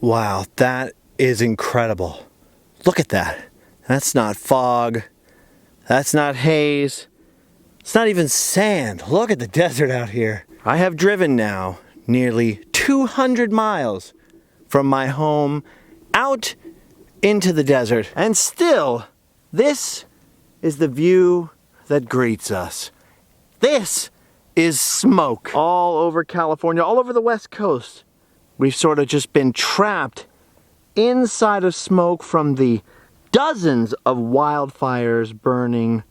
Wow, that is incredible. Look at that. That's not fog. That's not haze. It's not even sand. Look at the desert out here. I have driven now nearly 200 miles from my home out into the desert. And still, this is the view that greets us. This is smoke. All over California, all over the West Coast, we've sort of just been trapped inside of smoke from the dozens of wildfires burning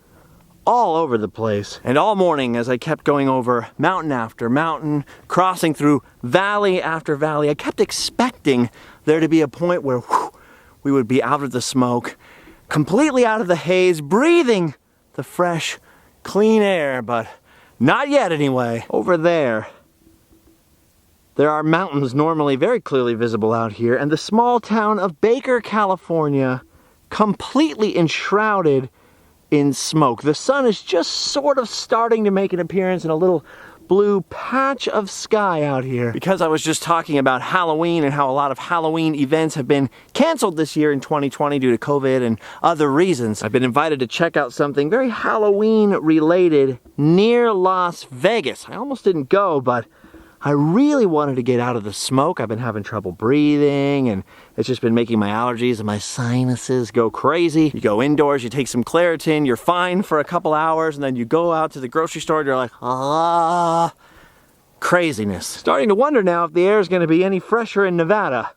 all over the place. And all morning, as I kept going over mountain after mountain, crossing through valley after valley, I kept expecting there to be a point where we would be out of the smoke, completely out of the haze, breathing the fresh, clean air, but not yet anyway. Over there are mountains normally very clearly visible out here, and the small town of Baker, California, completely enshrouded in smoke. The sun is just sort of starting to make an appearance in a little blue patch of sky out here. Because I was just talking about Halloween and how a lot of Halloween events have been canceled this year in 2020 due to COVID and other reasons, I've been invited to check out something very Halloween related near Las Vegas. I almost didn't go, but I really wanted to get out of the smoke. I've been having trouble breathing, and it's just been making my allergies and my sinuses go crazy. You go indoors, you take some Claritin, you're fine for a couple hours, and then you go out to the grocery store and you're like, craziness. Starting to wonder now if the air is going to be any fresher in Nevada,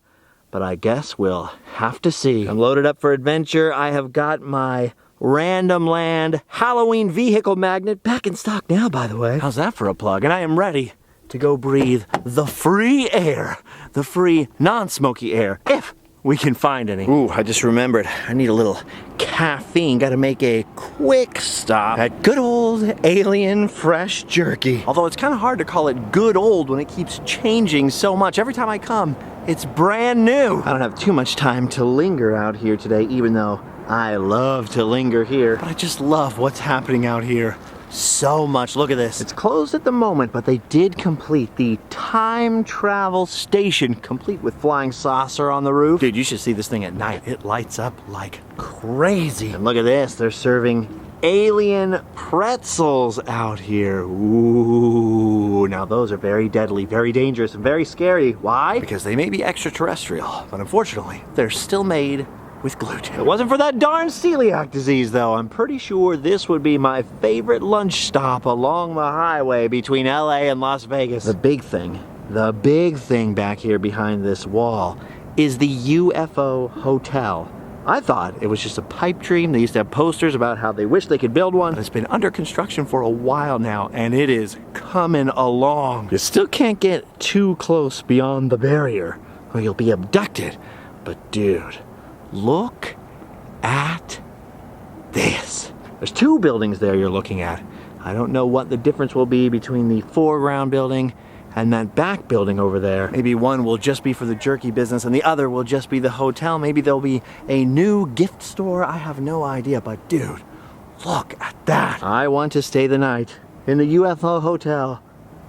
but I guess we'll have to see. I'm loaded up for adventure. I have got my Random Land Halloween vehicle magnet back in stock now, by the way. How's that for a plug? And I am ready to go breathe the free air, the free non-smoky air, if we can find any. Ooh, I just remembered, I need a little caffeine. Gotta make a quick stop at good old Alien Fresh Jerky. Although it's kind of hard to call it good old when it keeps changing so much. Every time I come, it's brand new. I don't have too much time to linger out here today, even though I love to linger here. But I just love what's happening out here so much. Look at this. It's closed at the moment, but they did complete the time travel station, complete with flying saucer on the roof. Dude, you should see this thing at night. It lights up like crazy. And look at this. They're serving alien pretzels out here. Ooh, now those are very deadly, very dangerous, and very scary. Why? Because they may be extraterrestrial, but unfortunately, they're still made with gluten. If it wasn't for that darn celiac disease, though, I'm pretty sure this would be my favorite lunch stop along the highway between LA and Las Vegas. The big thing back here behind this wall is the UFO Hotel. I thought it was just a pipe dream. They used to have posters about how they wish they could build one. It's been under construction for a while now, and it is coming along. You still can't get too close beyond the barrier, or you'll be abducted. But dude, look at this. There's two buildings there you're looking at. I don't know what the difference will be between the foreground building and that back building over there. Maybe one will just be for the jerky business and the other will just be the hotel. Maybe there'll be a new gift store. I have no idea, but dude, look at that. I want to stay the night in the UFO Hotel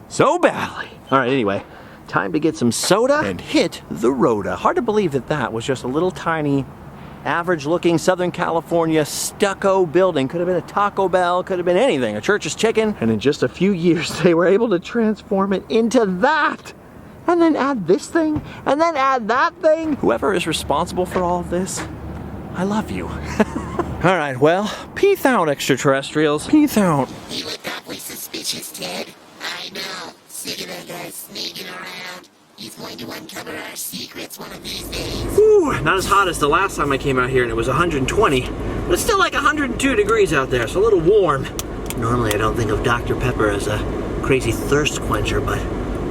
so badly. All right, anyway. Time to get some soda and hit the roada. Hard to believe that that was just a little tiny, average-looking Southern California stucco building. Could have been a Taco Bell, could have been anything, a Church's Chicken. And in just a few years, they were able to transform it into that. And then add this thing, and then add that thing. Whoever is responsible for all of this, I love you. All right, well, peace out, extraterrestrials. Peace out. You look awfully suspicious, Ted. I know. Sick of that guy sneaking around. He's going to uncover our secrets one of these days. Whew, not as hot as the last time I came out here, and it was 120. But it's still like 102 degrees out there, so a little warm. Normally I don't think of Dr. Pepper as a crazy thirst quencher, but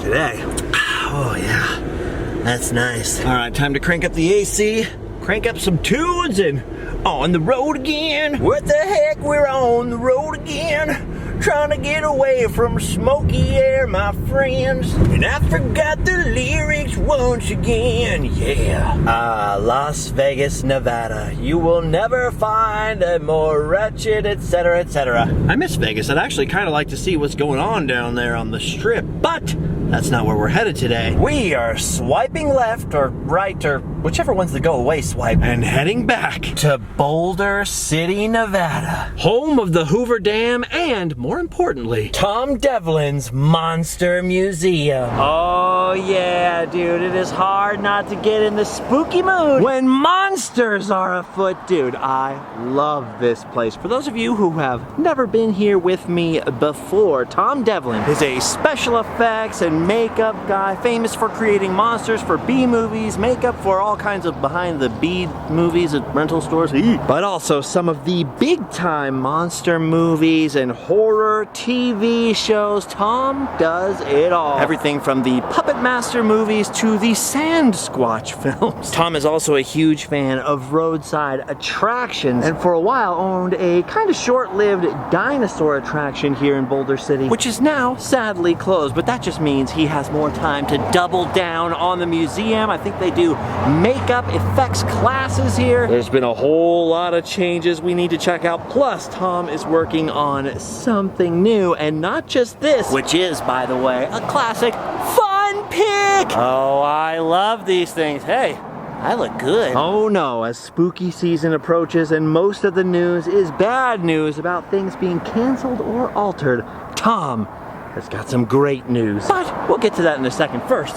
today, oh yeah, that's nice. All right, time to crank up the AC, crank up some tunes, and on the road again. What the heck, we're on the road again. Trying to get away from smoky air, my friends. And I forgot the lyrics once again, yeah. Las Vegas, Nevada. You will never find a more wretched, etc., etc. I miss Vegas. I'd actually kind of like to see what's going on down there on the Strip. But that's not where we're headed today. We are swiping left or right or whichever one's the go away swipe and heading back to Boulder City, Nevada. Home of the Hoover Dam and, more importantly, Tom Devlin's Monster Museum. Oh yeah, dude, it is hard not to get in the spooky mood when monsters are afoot. Dude, I love this place. For those of you who have never been here with me before, Tom Devlin is a special effects and makeup guy famous for creating monsters for B movies, makeup for all kinds of behind the B movies at rental stores, but also some of the big time monster movies and horror TV shows. Tom does it all. Everything from the Puppet Master movies to the Sand Squatch films. Tom is also a huge fan of roadside attractions and for a while owned a kind of short-lived dinosaur attraction here in Boulder City, which is now sadly closed, but that just means he has more time to double down on the museum. I think they do makeup effects classes here. There's been a whole lot of changes we need to check out. Plus, Tom is working on something new, and not just this, which is, by the way, a classic fun pick. Oh, I love these things. Hey, I look good. Oh no, as spooky season approaches and most of the news is bad news about things being canceled or altered, Tom has got some great news. But we'll get to that in a second. First,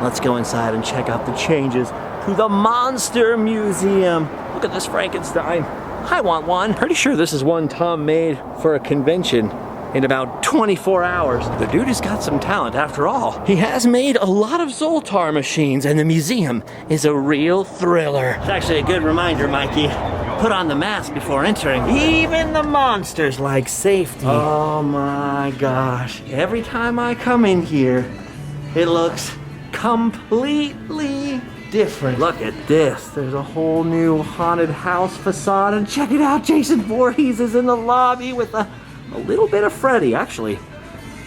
let's go inside and check out the changes to the Monster Museum. Look at this Frankenstein. I want one. Pretty sure this is one Tom made for a convention in about 24 hours. The dude has got some talent after all. He has made a lot of Zoltar machines and the museum is a real thriller. It's actually a good reminder, Mikey. Put on the mask before entering. Even the monsters like safety. Oh my gosh. Every time I come in here, it looks completely different. Look at this. There's a whole new haunted house facade and check it out. Jason Voorhees is in the lobby with a little bit of Freddy, actually.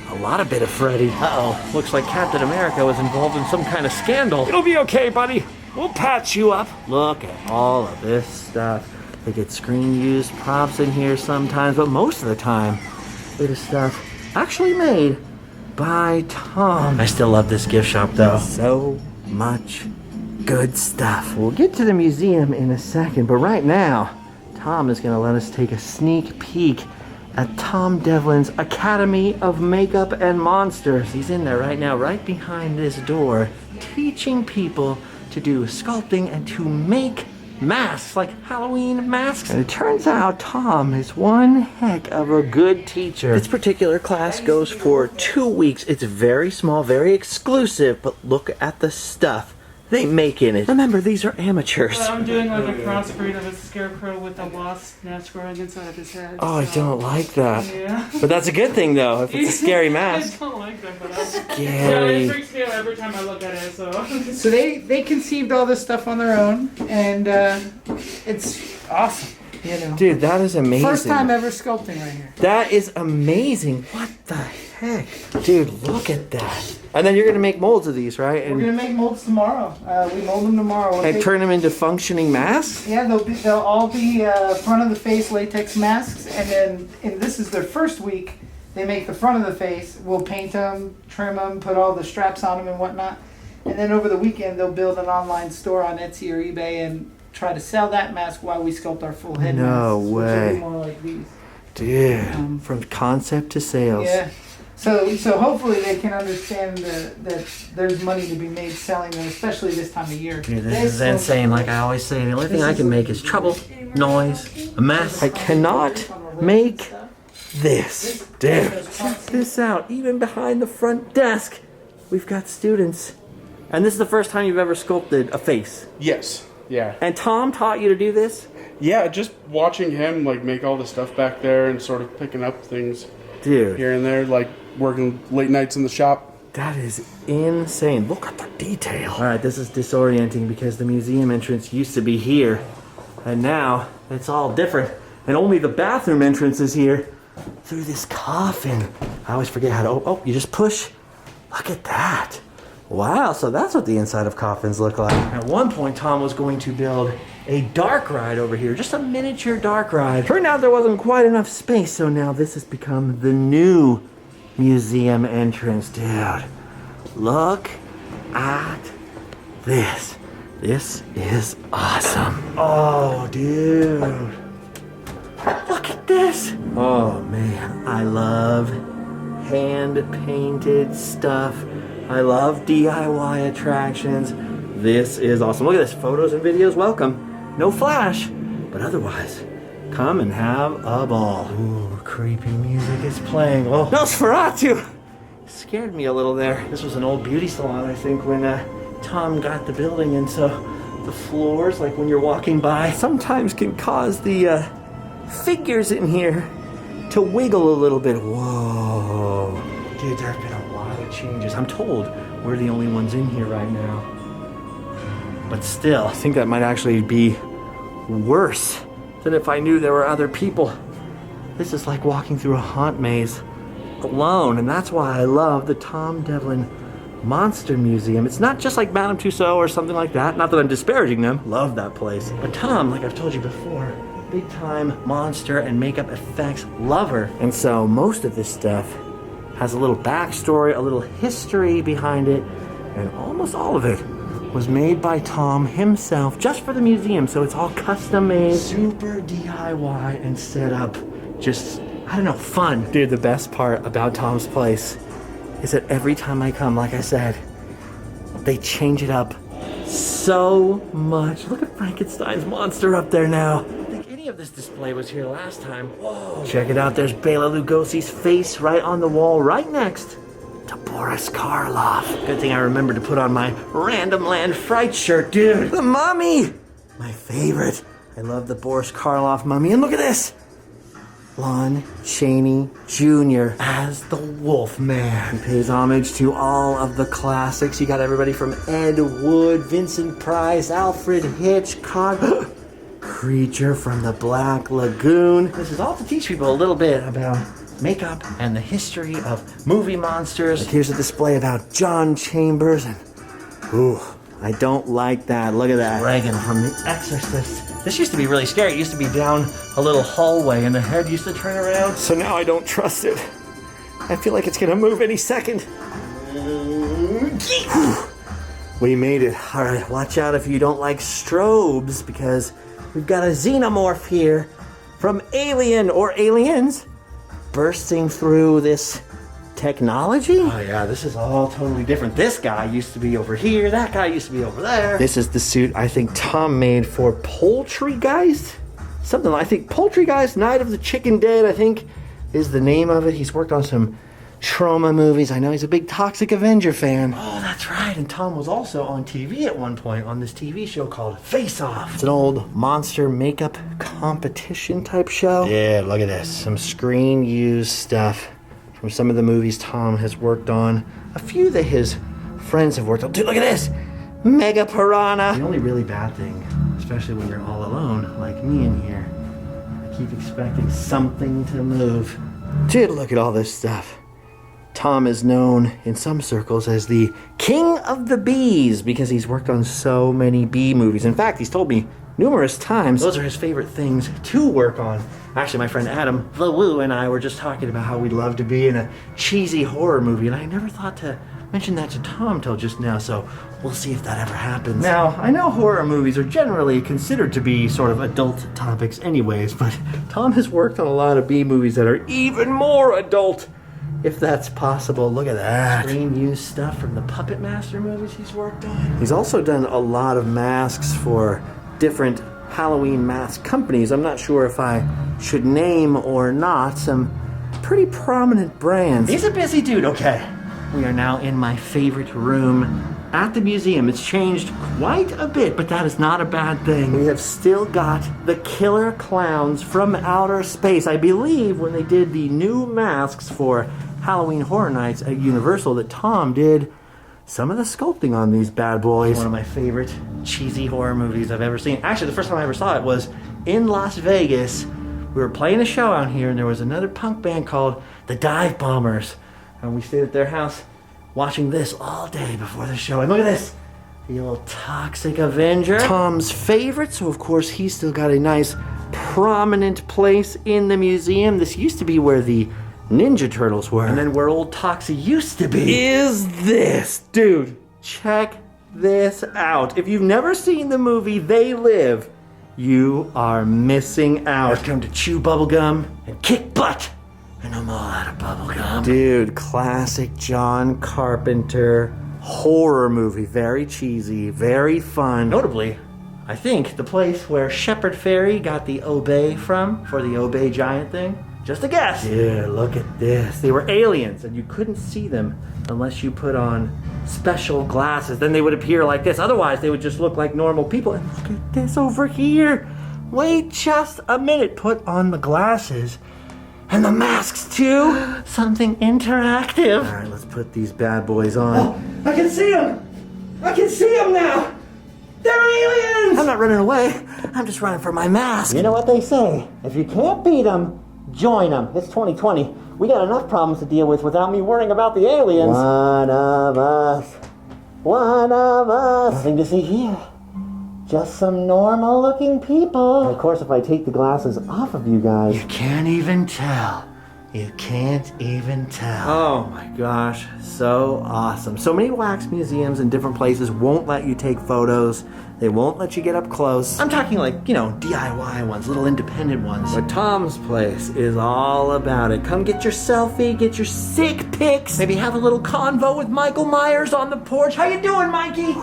A lot of bit of Freddy. Uh-oh, looks like Captain America was involved in some kind of scandal. It'll be okay, buddy. We'll patch you up. Look at all of this stuff. They get screen used props in here sometimes, but most of the time, it is stuff actually made by Tom. I still love this gift shop though. So much good stuff. We'll get to the museum in a second, but right now, Tom is gonna let us take a sneak peek at Tom Devlin's Academy of Makeup and Monsters. He's in there right now, right behind this door, teaching people to do sculpting and to make masks, like Halloween masks. And it turns out Tom is one heck of a good teacher. This particular class goes for 2 weeks. It's very small, very exclusive, but look at the stuff they make in it. Remember, these are amateurs. Well, I'm doing like a crossbreed of a scarecrow with a wasp nest growing inside of his head. Oh, so. I don't like that. Yeah. But that's a good thing though, if it's a scary mask. I don't like them, but Scary. yeah, it freaks me out every time I look at it, so. So they conceived all this stuff on their own, and it's awesome. You know. Dude, that is amazing. First time ever sculpting right here. That is amazing. What the heck? Dude, look at that. And then you're going to make molds of these, right? We're gonna make molds tomorrow. We mold them tomorrow. And turn them into functioning masks? Yeah, they'll all be front of the face latex masks, and then this is their first week. They make the front of the face. We'll paint them, trim them, put all the straps on them and whatnot. And then over the weekend, they'll build an online store on Etsy or eBay and try to sell that mask while we sculpt our full head No masks. way. Which will be more like these. Dude, from concept to sales. Yeah. So hopefully they can understand that there's money to be made selling them, especially this time of year. Dude, this is insane. Like I always say, the only thing I can make is trouble, noise, a mess. I cannot make this. Dude, check this out. Even behind the front desk, we've got students. And this is the first time you've ever sculpted a face. Yes. Yeah. And Tom taught you to do this? Yeah, just watching him like make all the stuff back there and sort of picking up things Dude, here and there, like working late nights in the shop. that is insane. Look at the detail. All right, this is disorienting because the museum entrance used to be here. And now it's all different. And only the bathroom entrance is here through this coffin. I always forget how to, oh, you just push. Look at that. Wow, so that's what the inside of coffins look like. At one point, Tom was going to build a dark ride over here, just a miniature dark ride. Turned out there wasn't quite enough space, so now this has become the new museum entrance. Dude, look at this. This is awesome. Oh, dude. Look at this. Oh, man. I love hand-painted stuff. I love DIY attractions. This is awesome. Look at this. Photos and videos, welcome. No flash, but otherwise, come and have a ball. Ooh, creepy music is playing. Oh, Nosferatu! Scared me a little there. This was an old beauty salon, I think, when Tom got the building, and so the floors, like when you're walking by, sometimes can cause the figures in here to wiggle a little bit. Whoa. Dude, there have been a lot of changes. I'm told we're the only ones in here right now. But still, I think that might actually be worse than if I knew there were other people. This is like walking through a haunt maze alone, and that's why I love the Tom Devlin Monster Museum. It's not just like Madame Tussauds or something like that. Not that I'm disparaging them. Love that place. But Tom, like I've told you before, big time monster and makeup effects lover. And so most of this stuff has a little backstory, a little history behind it, and almost all of it was made by Tom himself just for the museum. So it's all custom made, super DIY and set up. Just, I don't know, fun. Dude, the best part about Tom's place is that every time I come, like I said, they change it up so much. Look at Frankenstein's monster up there now. I don't think any of this display was here last time. Whoa. Check it out, there's Bela Lugosi's face right on the wall, right next to Boris Karloff. Good thing I remembered to put on my Random Land Fright shirt, dude. The mummy! My favorite. I love the Boris Karloff mummy, and look at this! Lon Chaney Jr. as the Wolfman. He pays homage to all of the classics. You got everybody from Ed Wood, Vincent Price, Alfred Hitchcock, Creature from the Black Lagoon. This is all to teach people a little bit about makeup and the history of movie monsters. Like here's a display about John Chambers, and ooh, I don't like that. Look at that. Reagan from The Exorcist. This used to be really scary. It used to be down a little hallway and the head used to turn around. So now I don't trust it. I feel like it's gonna move any second. We made it. All right, watch out if you don't like strobes, because we've got a Xenomorph here from Alien or Aliens bursting through this technology. Oh yeah, this is all totally different. This guy used to be over here, that guy used to be over there. This is the suit I think Tom made for Poultrygeist? Something like, I think Poultrygeist, Night of the Chicken Dead, I think is the name of it. He's worked on some trauma movies. I know he's a big Toxic Avenger fan. Oh, that's right. And Tom was also on TV at one point on this TV show called Face Off. It's an old monster makeup competition type show. Yeah, look at this. Some screen used stuff from some of the movies Tom has worked on. A few that his friends have worked on. Dude, look at this! Mega Piranha! The only really bad thing, especially when you're all alone, like me in here, I keep expecting something to move. Dude, look at all this stuff. Tom is known in some circles as the King of the Bees because he's worked on so many bee movies. In fact, he's told me numerous times those are his favorite things to work on. Actually, my friend Adam, the Woo, and I were just talking about how we'd love to be in a cheesy horror movie, and I never thought to mention that to Tom till just now, so we'll see if that ever happens. Now, I know horror movies are generally considered to be sort of adult topics anyways, but Tom has worked on a lot of bee movies that are even more adult, if that's possible. Look at that. Screen-used stuff from the Puppet Master movies he's worked on. He's also done a lot of masks for different Halloween mask companies. I'm not sure if I should name or not. Some pretty prominent brands. He's a busy dude. Okay. We are now in my favorite room at the museum. It's changed quite a bit, but that is not a bad thing. We have still got the killer clowns from outer space. I believe when they did the new masks for Halloween Horror Nights at Universal that Tom did some of the sculpting on these bad boys. One of my favorite cheesy horror movies I've ever seen. Actually, the first time I ever saw it was in Las Vegas. We were playing a show out here, and there was another punk band called the Dive Bombers. And we stayed at their house watching this all day before the show. And look at this, the old Toxic Avenger. Tom's favorite, so of course he's still got a nice prominent place in the museum. This used to be where the Ninja Turtles were. And then where old Toxie used to be is this. Dude, check this out. If you've never seen the movie They Live, you are missing out. I've come to chew bubblegum and kick butt. And I'm all out of bubblegum. Dude, classic John Carpenter horror movie. Very cheesy, very fun. Notably, I think the place where Shepard Fairey got the Obey from, for the Obey giant thing. Just a guess. Dude, look at this. They were aliens, and you couldn't see them unless you put on special glasses. Then they would appear like this. Otherwise, they would just look like normal people. And look at this over here. Wait just a minute. Put on the glasses. And the masks, too. Something interactive. All right, let's put these bad boys on. Oh, I can see them. I can see them now. They're aliens. I'm not running away. I'm just running for my mask. You know what they say. If you can't beat them, join them. It's 2020. We got enough problems to deal with without me worrying about the aliens. One of us. One of us. Nothing to see here. Just some normal looking people. And of course, if I take the glasses off of you guys, you can't even tell. You can't even tell. Oh my gosh, so awesome. So many wax museums in different places won't let you take photos. They won't let you get up close. I'm talking like, you know, DIY ones, little independent ones. But Tom's place is all about it. Come get your selfie, get your sick pics. Maybe have a little convo with Michael Myers on the porch. How you doing, Mikey?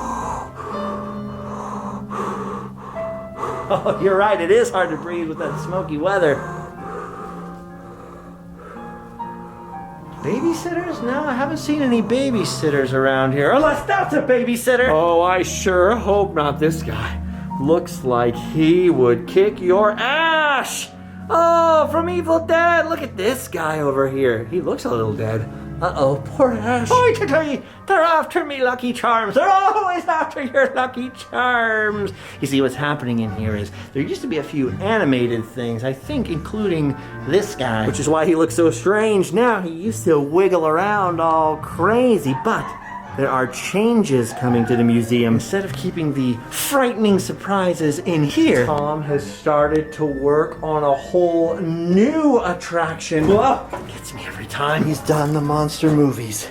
Oh, you're right. It is hard to breathe with that smoky weather. Babysitters? No, I haven't seen any babysitters around here. Unless that's a babysitter. Oh, I sure hope not. This guy looks like he would kick your ass. Oh, from Evil Dead. Look at this guy over here. He looks a little dead. Uh-oh, poor Ash. They're after me, Lucky Charms. They're always after your Lucky Charms. You see, what's happening in here is there used to be a few animated things, I think including this guy, which is why he looks so strange now. He used to wiggle around all crazy, but there are changes coming to the museum. Instead of keeping the frightening surprises in here, Tom has started to work on a whole new attraction. Whoa, gets me every time. He's done the monster movies.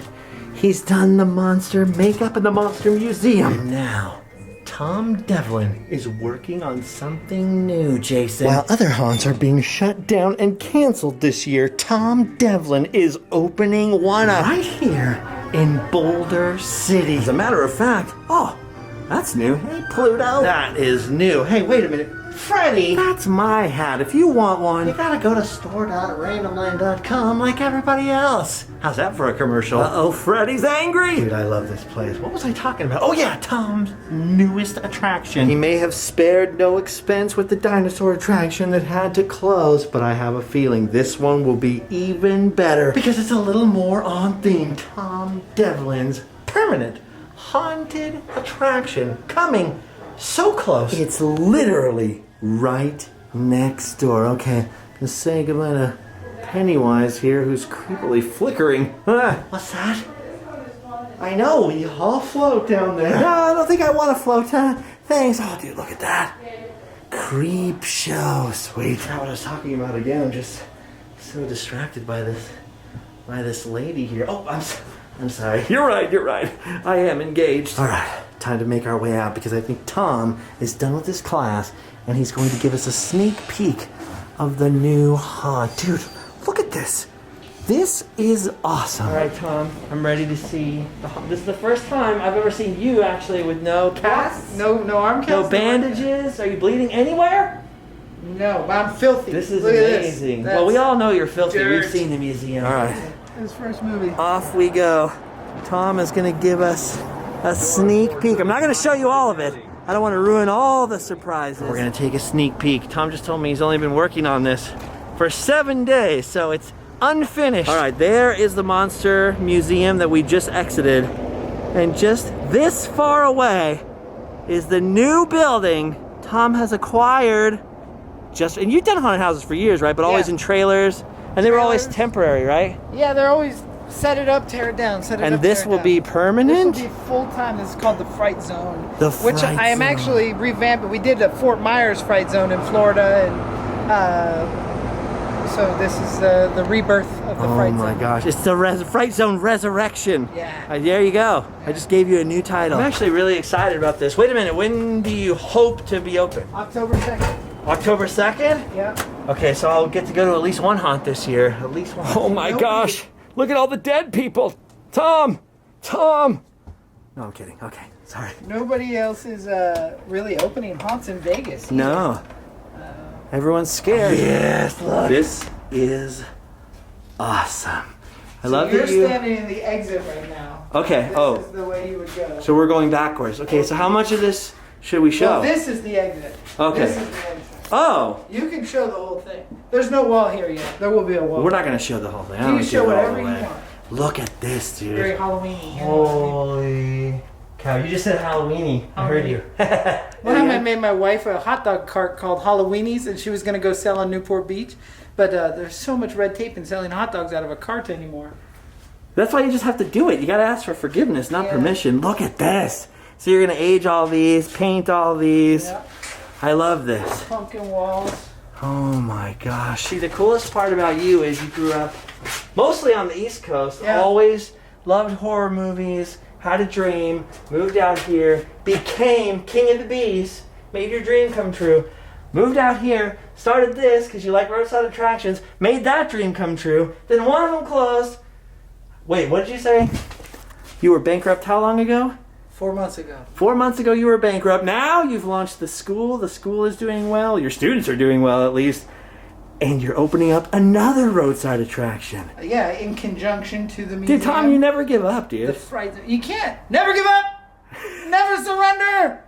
He's done the monster makeup in the Monster Museum. And now, Tom Devlin is working on something new, Jason. While other haunts are being shut down and canceled this year, Tom Devlin is opening one up right here in Boulder City. As a matter of fact, oh, that's new. Hey, Pluto. That is new. Hey, wait a minute. Freddy, that's my hat. If you want one, you gotta go to store.randomland.com like everybody else. How's that for a commercial? Uh-oh, Freddy's angry. Dude, I love this place. What was I talking about? Oh yeah, Tom's newest attraction. He may have spared no expense with the dinosaur attraction that had to close, but I have a feeling this one will be even better because it's a little more on theme. Tom Devlin's permanent haunted attraction coming so close. It's literally right next door. Okay, gonna say goodbye to Pennywise here, who's creepily flickering. What's that? I know, we all float down there. No, I don't think I want to float. Thanks. Oh, dude, look at that. Creep show. Sweet. That's not what I was talking about again. I'm just so distracted by this lady here. Oh, I'm sorry. You're right. I am engaged. All right, time to make our way out because I think Tom is done with his class and he's going to give us a sneak peek of the new haunt. Dude, look at this. This is awesome. All right, Tom, I'm ready to see. This is the first time I've ever seen you actually with no casts. No arm casts. No bandages. Are you bleeding anywhere? No, but I'm filthy. This is Look amazing. Well, we all know you're filthy. dirt. We've seen the museum. All right. His first movie. Off we go. Tom is going to give us a sneak peek. I'm not going to show you all of it. I don't want to ruin all the surprises. We're going to take a sneak peek. Tom just told me he's only been working on this for 7 days, so it's unfinished. All right, there is the Monster Museum that we just exited. And just this far away is the new building Tom has acquired. And you've done haunted houses for years, right? But always in trailers. And they were always temporary, right? Yeah, they're always set it up, tear it down, set it up, and this will be permanent? This will be full-time. This is called the Fright Zone. Which I am actually revamping. We did a Fort Myers Fright Zone in Florida, and so this is the rebirth of the Oh Fright my Zone. gosh, it's the Fright Zone Resurrection. Yeah. There you go. I just gave you a new title. I'm actually really excited about this. Wait a minute, when do you hope to be open? October 2nd. October 2nd? Yeah. Okay, so I'll get to go to at least one haunt this year. At least one. Oh my gosh, look at all the dead people. Tom! No, I'm kidding. Okay, sorry. Nobody else is really opening haunts in Vegas. either. No. Everyone's scared. Yes, look. This is awesome. I love You're that you... standing in the exit right now. Okay, This is the way you would go. So we're going backwards. Okay, so how much of this should we show? Well, this is the exit. Okay. This is the exit. Oh! You can show the whole thing. There's no wall here yet. There will be a wall. We're not going to show the whole thing. I You don't can wanna show give it all whatever you away. want. Look at this, dude. Very Halloween-y. Holy cow. You just said Halloweeny. I heard you. One time I made my wife a hot dog cart called Halloweenies, and she was going to go sell on Newport Beach. But there's so much red tape in selling hot dogs out of a cart anymore. That's why you just have to do it. You got to ask for forgiveness, not Yeah. permission. Look at this. So you're going to age all these, paint all these. Yeah. I love this. Pumpkin walls. Oh my gosh. See, the coolest part about you is you grew up mostly on the East Coast, Yeah. always loved horror movies, had a dream, moved out here, became king of the bees, made your dream come true, moved out here, started this because you like roadside attractions, made that dream come true, then one of them closed. Wait, what did you say? You were bankrupt how long ago? 4 months ago. 4 months ago you were bankrupt. Now you've launched the school. The school is doing well. Your students are doing well at least. And you're opening up another roadside attraction. Yeah, in conjunction to the museum. Dude, Tom, you never give up, The dude. Fright Zone. You can't. Never give up. Never surrender.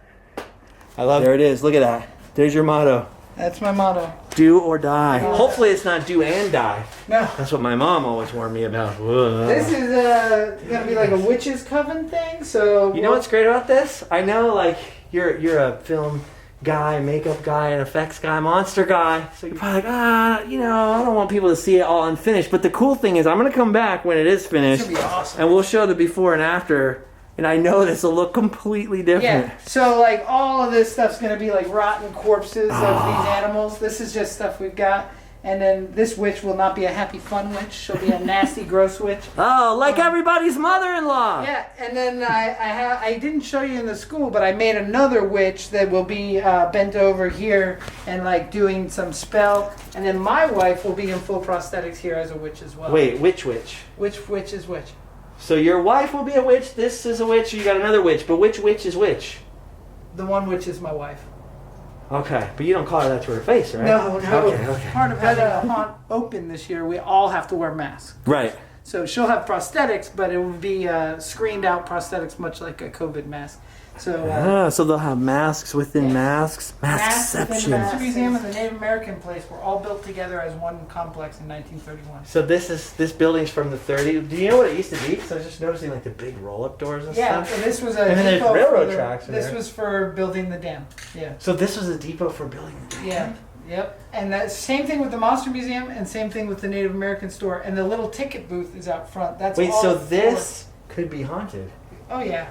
I love it. There it is. Look at that. There's your motto. That's my motto. Do or die. Hopefully it's not do and die. No. That's what my mom always warned me about. Whoa. This is gonna be like a witch's coven thing. So You know what's great about this? I know, like, you're a film guy, makeup guy, an effects guy, monster guy. So you're probably like, I don't want people to see it all unfinished. But the cool thing is I'm going to come back when it is finished. It's gonna be awesome. And we'll show the before and after. And I know this will look completely different. Yeah. So like all of this stuff's gonna be like rotten corpses of these animals. This is just stuff we've got. And then this witch will not be a happy fun witch. She'll be a nasty gross witch. Oh, like everybody's mother-in-law. Yeah, and then I didn't show you in the school, but I made another witch that will be bent over here and like doing some spell. And then my wife will be in full prosthetics here as a witch as well. Wait, which witch? Which witch is which? So your wife will be a witch, this is a witch, you got another witch, but which witch is which? The one witch is my wife. Okay, but you don't call her that to her face, right? No. Okay. Part of having a haunt open this year, we all have to wear masks. Right. So she'll have prosthetics, but it will be screened out prosthetics, much like a COVID mask. So So they'll have masks within masks. masks within the Maskception. Monster Museum and the Native American place were all built together as one complex in 1931. So this building's from the 30s. Do you know what it used to be? Because I was just noticing like the big roll-up doors and Yeah, stuff. so this was a And then there's depot railroad for the- tracks in This there. was for building the dam. Yeah. So this was a depot for building the dam? Yeah. Yep. And that same thing with the Monster Museum and same thing with the Native American store. And the little ticket booth is out front. That's Wait, all so for- this could be haunted? Oh yeah,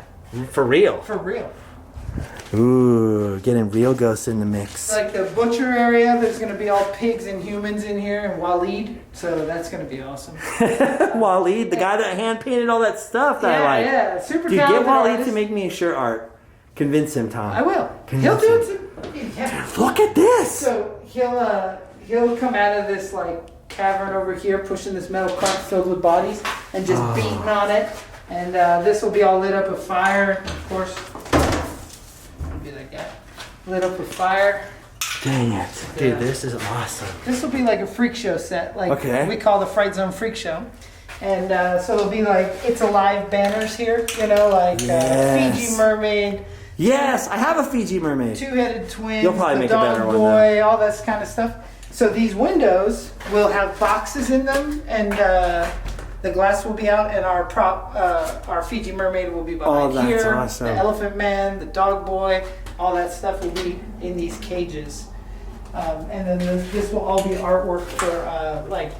For real? for real. Ooh, getting real ghosts in the mix. Like the butcher area, there's going to be all pigs and humans in here and Waleed. So that's going to be awesome. Waleed, the guy that hand painted all that stuff that I like. Yeah, super Dude, get talented Waleed artist. to make me a shirt art. Convince him, Tom. I will. Convince He'll do him. it. Yeah. Look at this! So he'll come out of this like cavern over here, pushing this metal cart filled with bodies, and just beating on it. And this will be all lit up with fire, of course. It'll be like that, lit up with fire. Dang it. Dude, this is awesome. This will be like a freak show set, like Okay. we call the Fright Zone Freak Show. And so it'll be like It's Alive banners here, like Yes. Fiji Mermaid, Yes, I have a Fiji mermaid. Two-headed twins, You'll probably the make a dog better one, boy, all that kind of stuff. So these windows will have boxes in them, and the glass will be out, and our prop, our Fiji mermaid will be behind Oh, that's here. awesome. The elephant man, the dog boy, all that stuff will be in these cages. And then this will all be artwork for like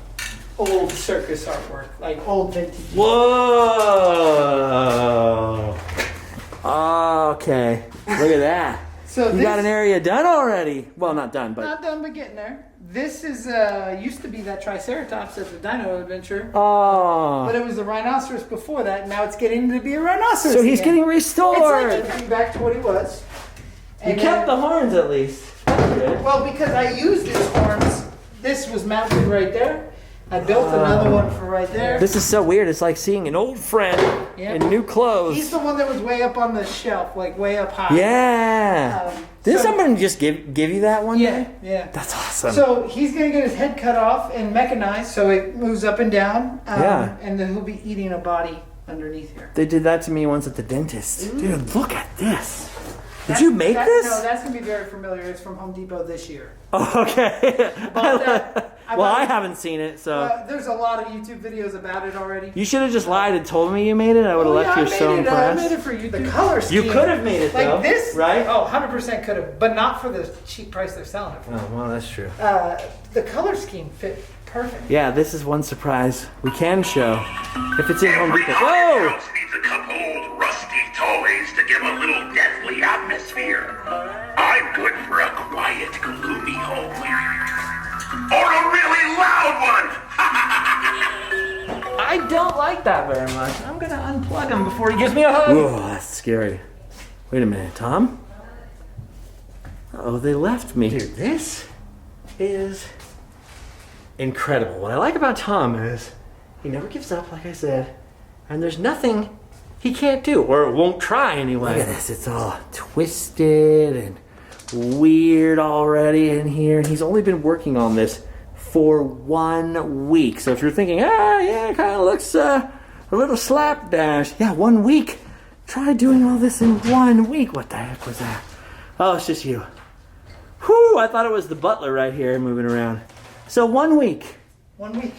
old circus artwork, like old vintage. Whoa! Okay, look at that. So You got an area done already. Well, not done, but not done, but getting there. This is used to be that Triceratops at the Dino Adventure, oh, but it was the rhinoceros before that. And now it's getting to be a rhinoceros. so he's again. getting restored. It's like getting back to what he was. You And kept then- the horns at least. That's good. Well, because I used his horns. This was mounted right there. I built another one for right there. This is so weird. It's like seeing an old friend Yeah. in new clothes. He's the one that was way up on the shelf, like way up high. Yeah. Did so- someone just give you that one Yeah, day? yeah. That's awesome. So he's gonna get his head cut off and mechanized, so it moves up and down. Yeah. And then he'll be eating a body underneath here. They did that to me once at the dentist. Dude, look at this. Did you make this? No, that's gonna be very familiar. It's from Home Depot this year. Oh, okay. bought that- I well, bought I it- haven't seen it, so. There's a lot of YouTube videos about it already. You should have just lied and told me you made it. I would have left I you so made it, I impressed. made it for you. The color scheme. You could have made it, like though. this, right? Oh, 100% could have, but not for the cheap price they're selling it for. Oh, well, that's true. The color scheme fit perfect. Yeah, this is one surprise we can show. If it's in Home Depot. Whoa! House needs a couple old rusty toys to give a little deathly atmosphere. I'm good for a quiet, gloomy home. Or a really loud one! I don't like that very much. I'm gonna unplug him before he gives me a hug. Whoa, that's scary. Wait a minute, Tom? Oh, they left me. Dude, this is incredible. What I like about Tom is he never gives up, like I said, and there's nothing he can't do, or won't try anyway. Look at this, it's all twisted and weird already in here, and he's only been working on this for 1 week. So if you're thinking, yeah, it kind of looks a little slapdash. Yeah, 1 week. Try doing all this in 1 week. What the heck was that? Oh, it's just you. Whew, I thought it was the butler right here moving around. So 1 week. 1 week.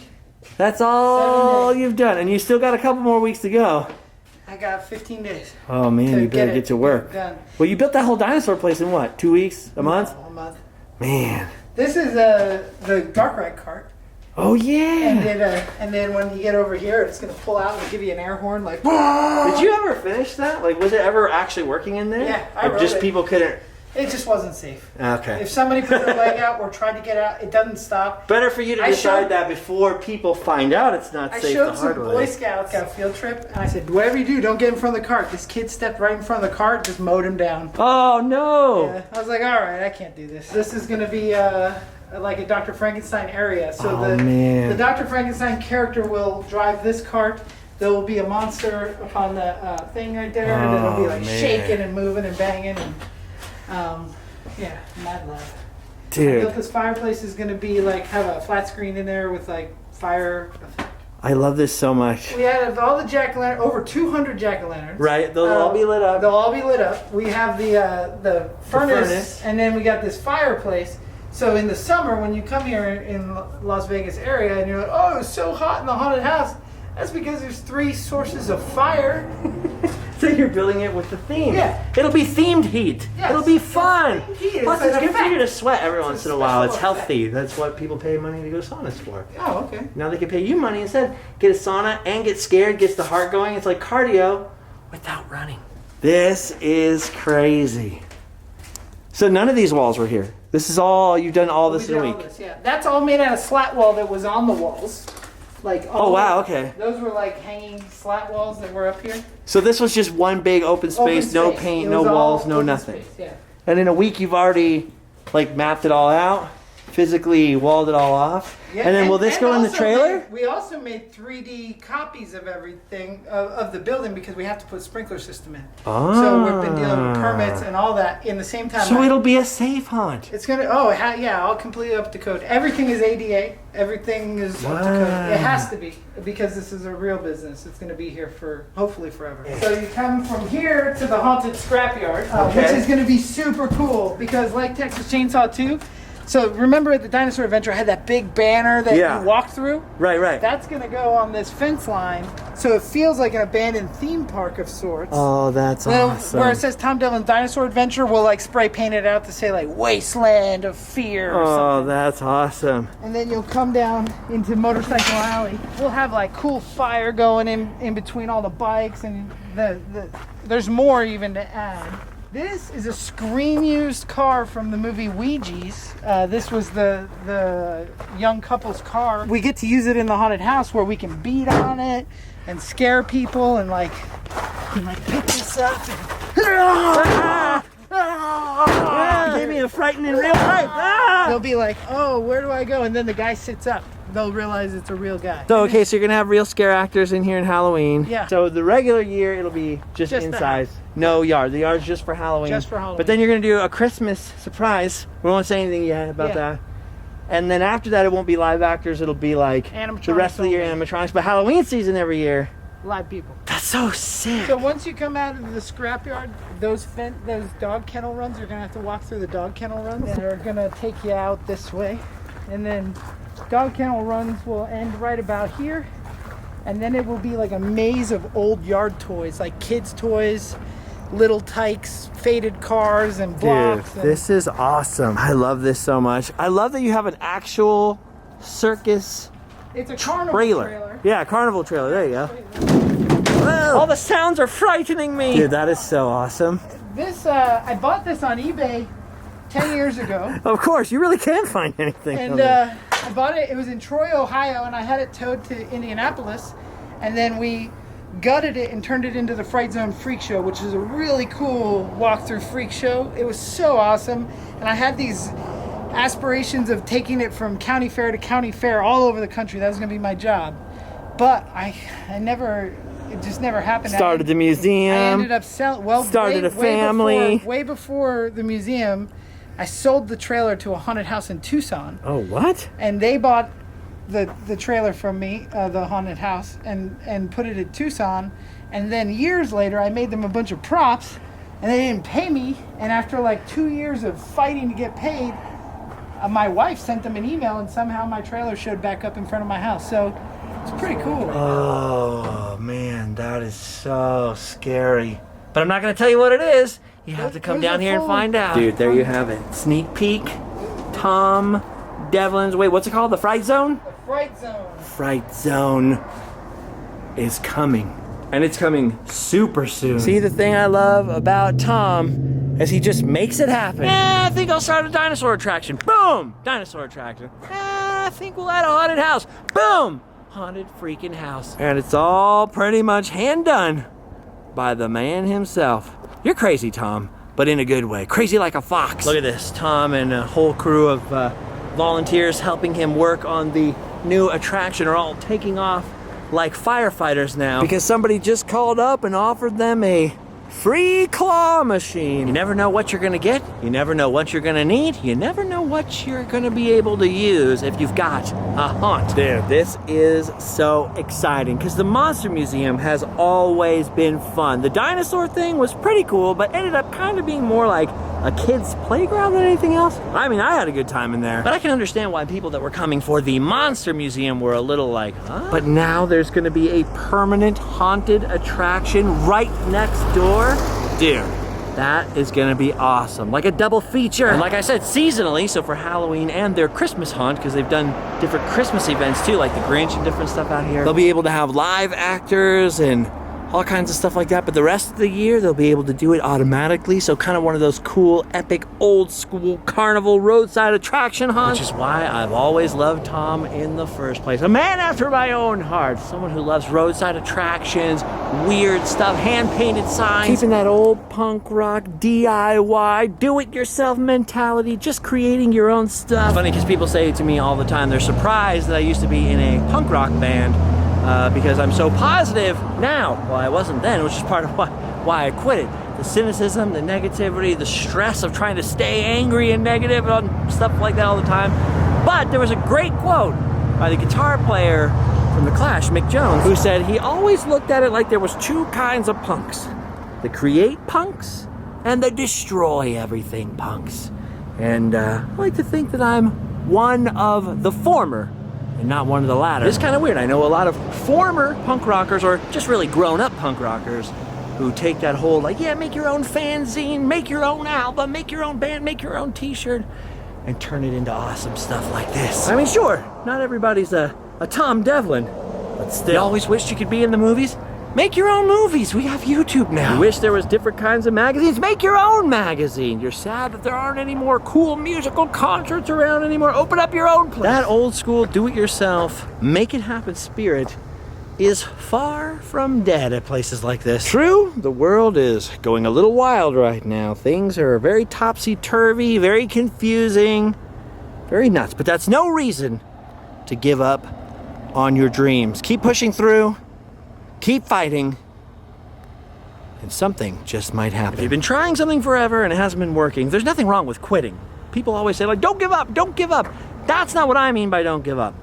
That's all 7 days. you've done, and you still got a couple more weeks to go. I got 15 days. Oh man, to you better it get to work. done. Well, you built that whole dinosaur place in what? 2 weeks? A month? A month. Man. This is the dark ride cart. Oh yeah. And then when you get over here, it's gonna pull out and give you an air horn, like. Did you ever finish that? Like, was it ever actually working in there? Yeah, I Or wrote just it. people couldn't. It just wasn't safe. Okay. If somebody put their leg out or tried to get out, it doesn't stop. Better for you to I decide showed- that before people find out it's not I safe showed the some hard Boy way. Scouts on a field trip, and I said, whatever you do, don't get in front of the cart. This kid stepped right in front of the cart, just mowed him down. Oh no! Yeah. I was like, all right, I can't do this. This is going to be like a Dr. Frankenstein area. So Oh, man. the Dr. Frankenstein character will drive this cart. There will be a monster upon the thing right there, and it'll be like man. shaking and moving and banging. And yeah, mad love. I Dude, built this fireplace is going to be like, have a flat screen in there with like fire. I love this so much. We have all the jack-o'-lanterns, over 200 jack-o'-lanterns. Right? They'll all be lit up. They'll all be lit up. We have the furnace, furnace. and then we got this fireplace. So in the summer, when you come here in Las Vegas area, and you're like, oh, it's so hot in the haunted house, that's because there's 3 sources of fire. So you're building it with the theme. Yeah. It'll be themed heat. Yes, It'll be it's fun. themed heat. Plus, It's it's an good for you to effect. sweat every once in a while. It's special healthy. That's what people pay money to go saunas for. Oh, okay. Now they can pay you money instead. Get a sauna and get scared, gets the heart going. It's like cardio without running. This is crazy. So none of these walls were here. This is all, you've done all this We in a did all week. this, yeah. That's all made out of slat wall that was on the walls. Like Oh, wow, okay. Those were like hanging slat walls that were up here. So this was just one big open space, no Open space. paint, It no was all walls, no open nothing. space, yeah. And in a week you've already like mapped it all out, physically walled it all off. Yeah, and then will this and go in the also trailer? We also made 3D copies of everything of the building because we have to put sprinkler system in. So we've been dealing with permits and all that in the same time. So it'll be a safe haunt. It's gonna yeah, all completely up to code. Everything is ADA. Everything is up to code. Wow. It has to be because this is a real business. It's gonna be here for hopefully forever. So you come from here to the haunted scrapyard, Okay. which is gonna be super cool because like Texas Chainsaw 2. So remember at the Dinosaur Adventure I had that big banner that Yeah. you walked through? Right, right. That's gonna go on this fence line, so it feels like an abandoned theme park of sorts. Oh, that's Then awesome. where it says Tom Devlin Dinosaur Adventure, we'll like spray paint it out to say like Wasteland of Fear or Oh, something. that's awesome. And then you'll come down into Motorcycle Alley. We'll have like cool fire going in between all the bikes, and there's more even to add. This is a screen-used car from the movie Ouija's. This was the young couple's car. We get to use it in the haunted house where we can beat on it and scare people and like pick this up. Gave me a frightening real life. They'll be like, oh, where do I go? And then the guy sits up. They'll realize it's a real guy. So, okay, so you're going to have real scare actors in here in Halloween. Yeah. So the regular year, it'll be just the inside. house. No yard. The yard's just for Halloween. Just for Halloween. But then you're going to do a Christmas surprise. We won't say anything yet about that. And then after that, it won't be live actors. It'll be like the rest of the year animatronics. But Halloween season every year. Live people. That's so sick. So once you come out of the scrapyard, those dog kennel runs, you're going to have to walk through the dog kennel runs. And they're going to take you out this way. And then dog kennel runs will end right about here. And then it will be like a maze of old yard toys, like kids' toys, little tykes, faded cars, and blocks. Dude, this is awesome. I love this so much. I love that you have an actual circus It's a carnival trailer. Yeah, carnival trailer. There you go. Whoa. All the sounds are frightening me. Dude, that is so awesome. This, I bought this on eBay 10 years ago. Of course, you really can't find anything. And I bought it, it was in Troy, Ohio, and I had it towed to Indianapolis. And then we gutted it and turned it into the Fright Zone Freak Show, which is a really cool walkthrough freak show. It was so awesome. And I had these aspirations of taking it from county fair to county fair all over the country. That was going to be my job. But it just never happened. Started the museum. I ended up selling, started a family. Way before the museum, I sold the trailer to a haunted house in Tucson. Oh, what? And they bought the trailer from me, the haunted house, and put it in Tucson. And then years later, I made them a bunch of props, and they didn't pay me. And after like 2 years of fighting to get paid, my wife sent them an email, and somehow my trailer showed back up in front of my house. So it's pretty cool. Oh, man, that is so scary. But I'm not going to tell you what it is. You have to come down here and find out. Dude, there you have it. Sneak peek. Tom Devlin's, wait, what's it called? The Fright Zone? The Fright Zone. Fright Zone is coming. And it's coming super soon. See, the thing I love about Tom is he just makes it happen. I think I'll start a dinosaur attraction. Boom! Dinosaur attraction. I think we'll add a haunted house. Boom! Haunted freaking house. And it's all pretty much hand done by the man himself. You're crazy, Tom, but in a good way. Crazy like a fox. Look at this. Tom and a whole crew of volunteers helping him work on the new attraction are all taking off like firefighters now because somebody just called up and offered them a free claw machine. You never know what you're gonna get. You never know what you're gonna need. You never know what you're gonna be able to use if you've got a haunt. Dude, this is so exciting because the Monster Museum has always been fun. The dinosaur thing was pretty cool, but ended up kind of being more like a kid's playground than anything else. I mean, I had a good time in there. But I can understand why people that were coming for the Monster Museum were a little like, huh? But now there's gonna be a permanent haunted attraction right next door. Dude, that is gonna be awesome. Like a double feature. And like I said, seasonally, so for Halloween and their Christmas haunt, because they've done different Christmas events too, like the Grinch and different stuff out here. They'll be able to have live actors and all kinds of stuff like that, but the rest of the year they'll be able to do it automatically, so kind of one of those cool, epic, old school carnival roadside attraction haunts, which is why I've always loved Tom in the first place. A man after my own heart, someone who loves roadside attractions, weird stuff, hand-painted signs, keeping that old punk rock DIY, do-it-yourself mentality, just creating your own stuff. It's funny because people say to me all the time, they're surprised that I used to be in a punk rock band, because I'm so positive now. Well, I wasn't then, which is part of why I quit it. The cynicism, the negativity, the stress of trying to stay angry and negative and stuff like that all the time. But there was a great quote by the guitar player from The Clash, Mick Jones, who said he always looked at it like there was two kinds of punks. The create punks and the destroy everything punks. And I like to think that I'm one of the former and not one of the latter. It's kind of weird. I know a lot of former punk rockers, or just really grown-up punk rockers, who take that whole, like, yeah, make your own fanzine, make your own album, make your own band, make your own t-shirt, and turn it into awesome stuff like this. I mean, sure, not everybody's a Tom Devlin, but still. You always wished you could be in the movies? Make your own movies. We have YouTube now. You wish there was different kinds of magazines? Make your own magazine. You're sad that there aren't any more cool musical concerts around anymore? Open up your own place. That old school do-it-yourself, make-it-happen spirit is far from dead at places like this. True, the world is going a little wild right now. Things are very topsy-turvy, very confusing, very nuts. But that's no reason to give up on your dreams. Keep pushing through. Keep fighting, and something just might happen. If you've been trying something forever and it hasn't been working, there's nothing wrong with quitting. People always say, like, don't give up, don't give up. That's not what I mean by don't give up.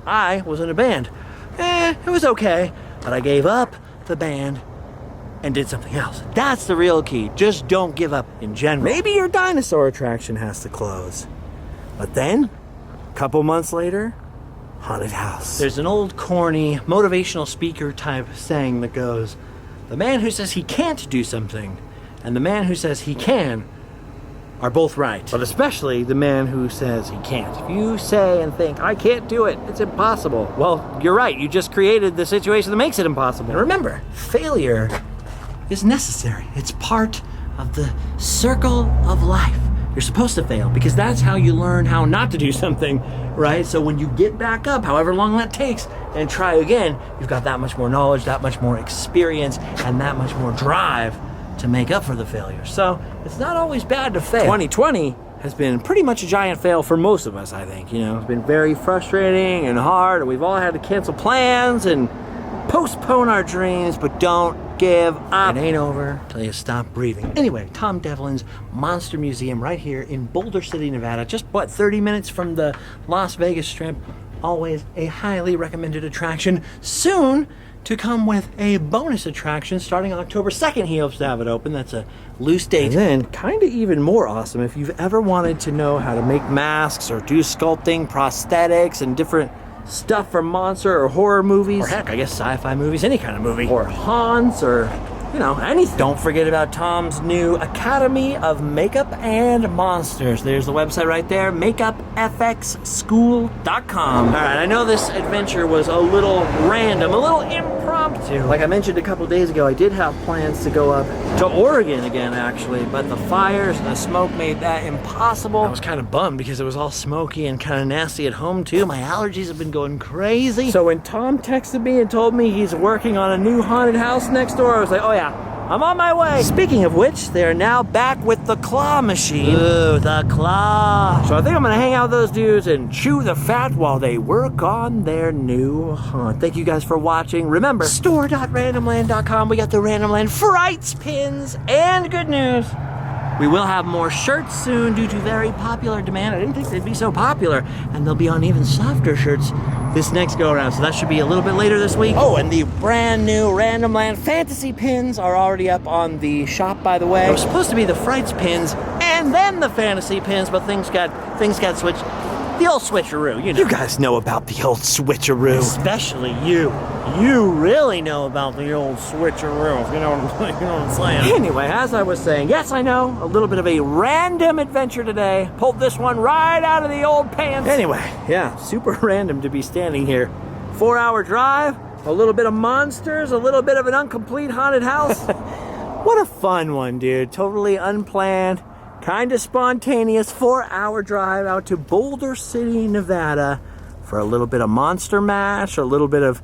I was in a band. It was okay, but I gave up the band and did something else. That's the real key. Just don't give up in general. Maybe your dinosaur attraction has to close. But then, a couple months later, haunted house. There's an old corny motivational speaker type saying that goes, the man who says he can't do something and the man who says he can are both right. But especially the man who says he can't. If you say and think, I can't do it, it's impossible. Well, you're right. You just created the situation that makes it impossible. And remember, failure is necessary. It's part of the circle of life. You're supposed to fail because that's how you learn how not to do something, right? So when you get back up, however long that takes, and try again, you've got that much more knowledge, that much more experience, and that much more drive to make up for the failure. So it's not always bad to fail. 2020 has been pretty much a giant fail for most of us, I think. You know, it's been very frustrating and hard, and we've all had to cancel plans and postpone our dreams, but don't give up. It ain't over till you stop breathing. Anyway, Tom Devlin's Monster Museum right here in Boulder City, Nevada. Just, 30 minutes from the Las Vegas Strip. Always a highly recommended attraction. Soon to come with a bonus attraction starting October 2nd. He hopes to have it open. That's a loose date. And then, kind of even more awesome, if you've ever wanted to know how to make masks or do sculpting, prosthetics, and different stuff for monster or horror movies, or heck, I guess sci-fi movies, any kind of movie, or haunts, or, you know, anything. Don't forget about Tom's new Academy of Makeup and Monsters. There's the website right there, makeupfxschool.com. All right, I know this adventure was a little random, a little impromptu. Like I mentioned a couple days ago, I did have plans to go up to Oregon again, actually, but the fires and the smoke made that impossible. I was kind of bummed because it was all smoky and kind of nasty at home too. My allergies have been going crazy. So when Tom texted me and told me he's working on a new haunted house next door, I was like, oh yeah, I'm on my way. Speaking of which, they are now back with the claw machine. Ooh, the claw. So I think I'm gonna hang out with those dudes and chew the fat while they work on their new haunt. Thank you guys for watching. Remember, store.randomland.com. We got the Random Land Frights pins, and good news, we will have more shirts soon due to very popular demand. I didn't think they'd be so popular, and they'll be on even softer shirts this next go around, so that should be a little bit later this week. Oh, and the brand new Random Land Fantasy pins are already up on the shop, by the way. It was supposed to be the Frights pins and then the Fantasy pins, but things got switched. The old switcheroo, you know. You guys know about the old switcheroo. Especially you. You really know about the old switcheroo, you know what I'm saying. Anyway, as I was saying, yes, I know, a little bit of a random adventure today. Pulled this one right out of the old pants. Anyway, yeah, super random to be standing here. 4-hour drive, a little bit of monsters, a little bit of an incomplete haunted house. What a fun one, dude. Totally unplanned. Kind of spontaneous 4-hour drive out to Boulder City, Nevada for a little bit of monster mash, a little bit of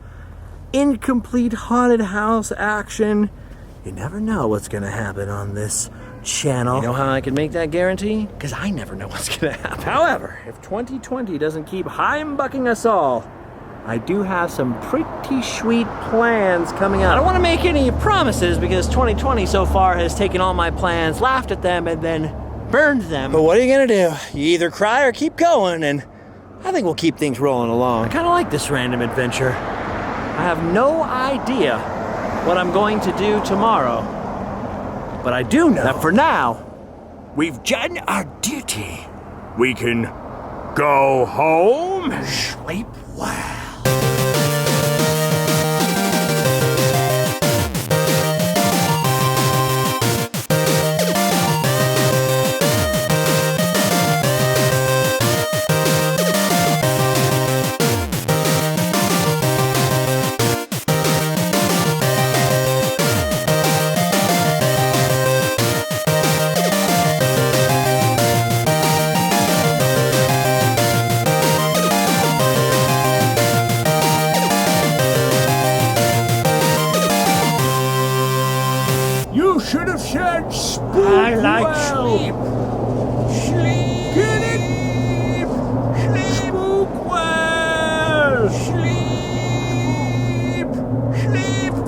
incomplete haunted house action. You never know what's going to happen on this channel. You know how I can make that guarantee? Because I never know what's going to happen. However, if 2020 doesn't keep humbucking us all, I do have some pretty sweet plans coming up. I don't want to make any promises because 2020 so far has taken all my plans, laughed at them, and then burned them. But what are you gonna do? You either cry or keep going, and I think we'll keep things rolling along. I kind of like this random adventure. I have no idea what I'm going to do tomorrow, but I do know that for now, we've done our duty. We can go home. Sleep well.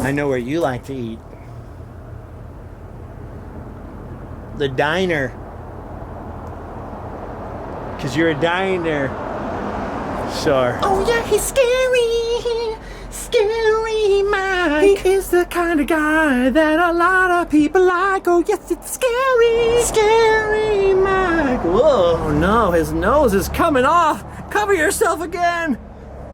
I know where you like to eat. The diner. Because you're a diner. Sure. Oh yeah, he's scary. Scary Mike. He is the kind of guy that a lot of people like. Oh yes, it's scary. Scary Mike. Whoa, no, his nose is coming off. Cover yourself again.